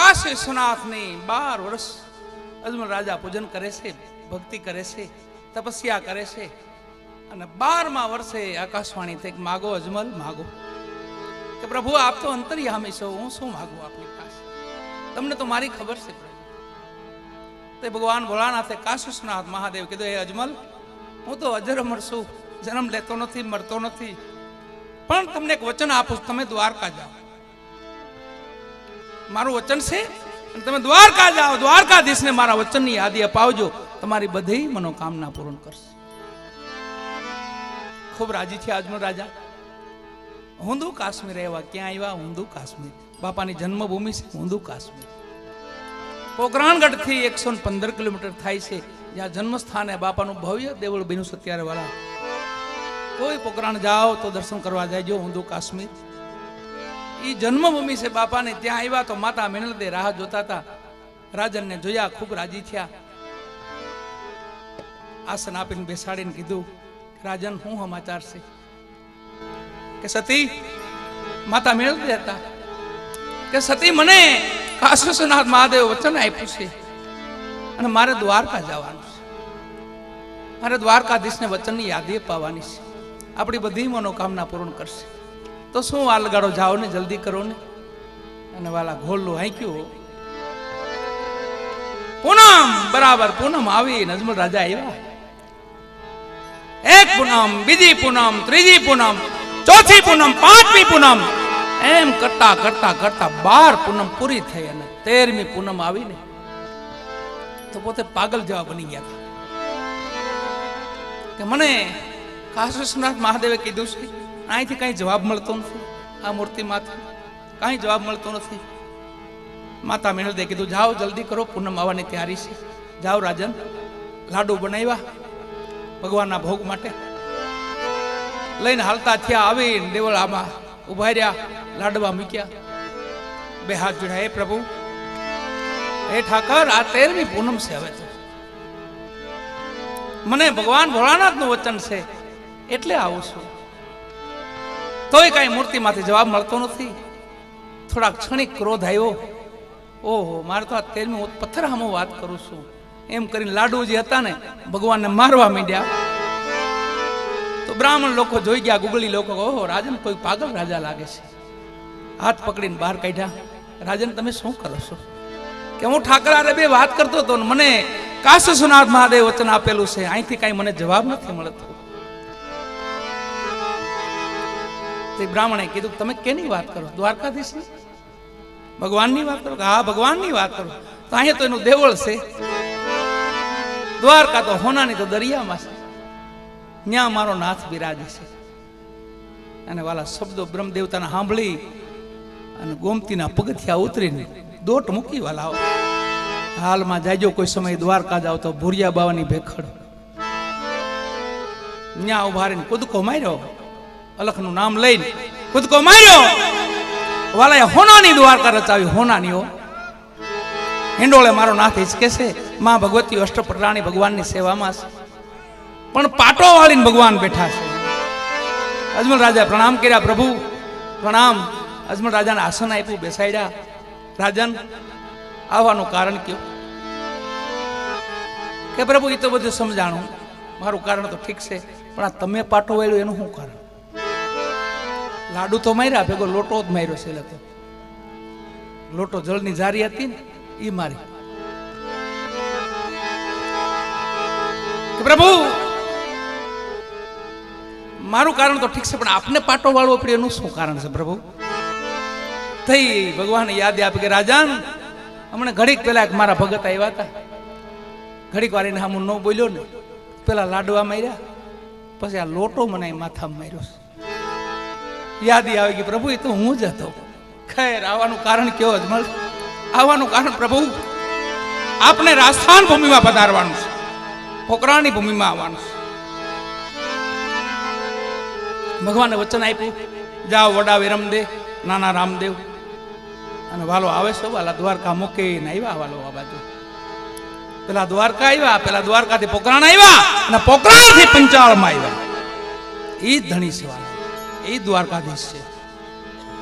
કાશી વિશ્વનાથની 12 વર્ષ અજમલ રાજા પૂજન કરે છે, ભક્તિ કરે છે, તપસ્યા કરે છે અને 12મા વર્ષે આકાશવાણી થઈ માગો અજમલ માગો કે પ્રભુ આપ તો અંતર્યામી છો, હું શું માગું આપની પાસે, તમને તો મારી ખબર છે પ્રભુ. તે ભગવાન ભોળાનાથે કાશી વિશ્વનાથ મહાદેવ કીધું, હે અજમલ હું તો અજર અમર છું, જન્મ લેતો નથી, મરતો નથી, પણ તમને એક વચન આપું, તમે દ્વારકા જાઓ, મારું વચન છે, તમે દ્વારકા જાઓ, દ્વારકાધીશને મારા વચનની યાદી અપાવજો, તમારી બધી મનોકામના પૂર્ણ કરશે. ખૂબ રાજી છે અજમલ રાજા. હુંદુ કાશ્મીર આવ્યા. ક્યાં આવ્યા? હુંદુ કાશ્મીર. બાપાની જન્મભૂમિ છે હુંદુ કાશ્મીર. પોકરાણગઢ થી 115 કિલોમીટર થાય છે, જ્યાં જન્મસ્થાન બાપાનું ભવ્ય દેવળ બન્યું છે. ત્યારે વાળા કોઈ પોકરાણ જાઓ તો દર્શન કરવા જાયજો. હુંદુ કાશ્મીર ઈ જન્મભૂમિ છે બાપાને. ત્યાં આવ્યા તો માતા મેનલદે રાહ જોતા હતા. રાજનને જોયા, ખૂબ રાજી થયા. આસન આપીને બેસાડીને કીધું, રાજન શું સમાચાર છે? કે સતી, માતા મેનલદે હતા કે સતી મને કાશી વિશ્વનાથ મહાદેવ વચન આપ્યું છે અને મારે દ્વારકા જવાનું છે, મારે દ્વારકાધીશને વચનની યાદી અપાવવાની છે, આપણી બધી મનોકામના પૂર્ણ કરશે. તો શું વાર લગાડો, જાઓ ને, જલ્દી કરો ને. અને વાલા ઘોલ્લું હાંક્યું. પૂનમ બરાબર પૂનમ આવી, અજમલ રાજા આવ્યા. એક પૂનમ, બીજી પૂનમ, ત્રીજી પૂનમ, ચોથી પૂનમ, પાંચમી પૂનમ, એમ કરતા કરતા કરતા 12 પૂનમ પૂરી થઈ અને 13મી પૂનમ આવીને તો પોતે પાગલ જેવા બની ગયા કે મને કાશી વિશ્વનાથ મહાદેવે કીધું છે, અહીંથી કઈ જવાબ મળતો નથી, આ મૂર્તિમાંથી કઈ જવાબ મળતો નથી. માતા મેનલદે કીધું, જાઓ જલ્દી કરો, પૂનમ આવવાની તૈયારી છે, જાઓ રાજન. લાડુ બનાવ્યા ભગવાનના ભોગ માટે, લઈને હાલતા થયા. આવીને દેવળામાં ઉભા રહ્યા, લાડવા મૂક્યા, બે હાથ જોડ્યા, હે પ્રભુ, હે ઠાકર, આ 13મી પૂનમ છે, હવે તો મને ભગવાન ભોળાનાથનું વચન છે એટલે આવું છું, તોય કઈ મૂર્તિમાંથી જવાબ મળતો નથી. થોડાક ક્ષણિક ક્રોધ આવ્યો. ઓહો, મારે તો આ 13મી પથ્થર સામે વાત કરું છું, એમ કરીને લાડુ જે હતા ને ભગવાનને મારવા માંડ્યા. તો બ્રાહ્મણ લોકો જોઈ ગયા, ગુગળી લોકો, ઓહો રાજન કોઈ પાગલ રાજા લાગે છે. હાથ પકડીને બહાર કાઢ્યા. રાજન તમે શું કરો છો? કે હું ઠાકર હારે બે વાત કરતો હતો, મને કાશી વિશ્વનાથ મહાદેવ વચન આપેલું છે, અહીંથી કઈ મને જવાબ નથી મળતો. તે બ્રાહ્મણે કીધું, તમે કેની વાત કરો? દ્વારકાધીશની, ભગવાનની વાત કરો? હા ભગવાનની વાત કરો. તો અહીંયા તો એનું દેવળ છે, દ્વારકા તો હોનાની તો દરિયામાં છે, ત્યાં મારો નાથ બિરાજે છે. અને વાલા શબ્દો બ્રહ્મદેવતાના સાંભળી અને ગોમતીના પગથિયા ઉતરીને દોટ મૂકી વાલા હાલમાં જાજો કોઈ સમય દ્વારકા જાવ તો ભુરિયા બાવાની ભેખડ ત્યાં ઉભા રહીને કૂદકો માર્યો, અલખનું નામ લઈને કૂદકો માર્યો. વાલાએ હોનાની દ્વારકા રચાવી, હોનાની હો. હિંડોળે મારો નાથ હિચકે છે, માં ભગવતી અષ્ટપ્રાણી ભગવાનની સેવામાં છે, પણ પાટો વાળીને ભગવાન બેઠા છે. અજમલ રાજા પ્રણામ કર્યા, પ્રભુ પ્રણામ. અજમલ રાજાને આસન આપ્યું, બેસાડ્યા. રાજન આવવાનું કારણ કયો? કે પ્રભુ એ તો બધું સમજાણું, મારું કારણ તો ઠીક છે, પણ આ તમે પાટો વાળ્યું એનું શું કારણ? લાડુ તો માર્યા, ભેગો લોટો જ માર્યો છે. એટલે તો લોટો જળની જારી હતી ને એ મારી. કે પ્રભુ મારું કારણ તો ઠીક છે, પણ આપને પાટો વાળવો પડે એનું શું કારણ છે પ્રભુ? થઈ ભગવાને યાદ આપી કે રાજન, હમણાં ઘડીક પેલા મારા ભગત આવ્યા હતા, ઘડીક વાર એને હું ન બોલ્યો ને, પેલા લાડવા માર્યા, પછી આ લોટો મને માથામાં માર્યો છે. યાદી આવી ગઈ, પ્રભુ એ તો હું જ હતો. ખેર, આવવાનું કારણ કયો અજમલ? આવવાનું કારણ પ્રભુ, આપને રાજસ્થાન ભૂમિમાં પધારવાનું છે, પોકરાણની ભૂમિમાં આવવાનું છે. ભગવાને વચન આપ્યું, જાઓ વડા વિરમદે, નાના રામદેવ અને વાલો આવે છે. વાલા દ્વારકા મૂકીને આવ્યા, વાલો આ બાજુ પેલા દ્વારકા આવ્યા, પેલા દ્વારકાથી પોકરાણ આવ્યા અને પોકરાણથી પંચાળમાં આવ્યા. એ જ ધણી છે વાલા, એ દ્વારકાધીશ છે.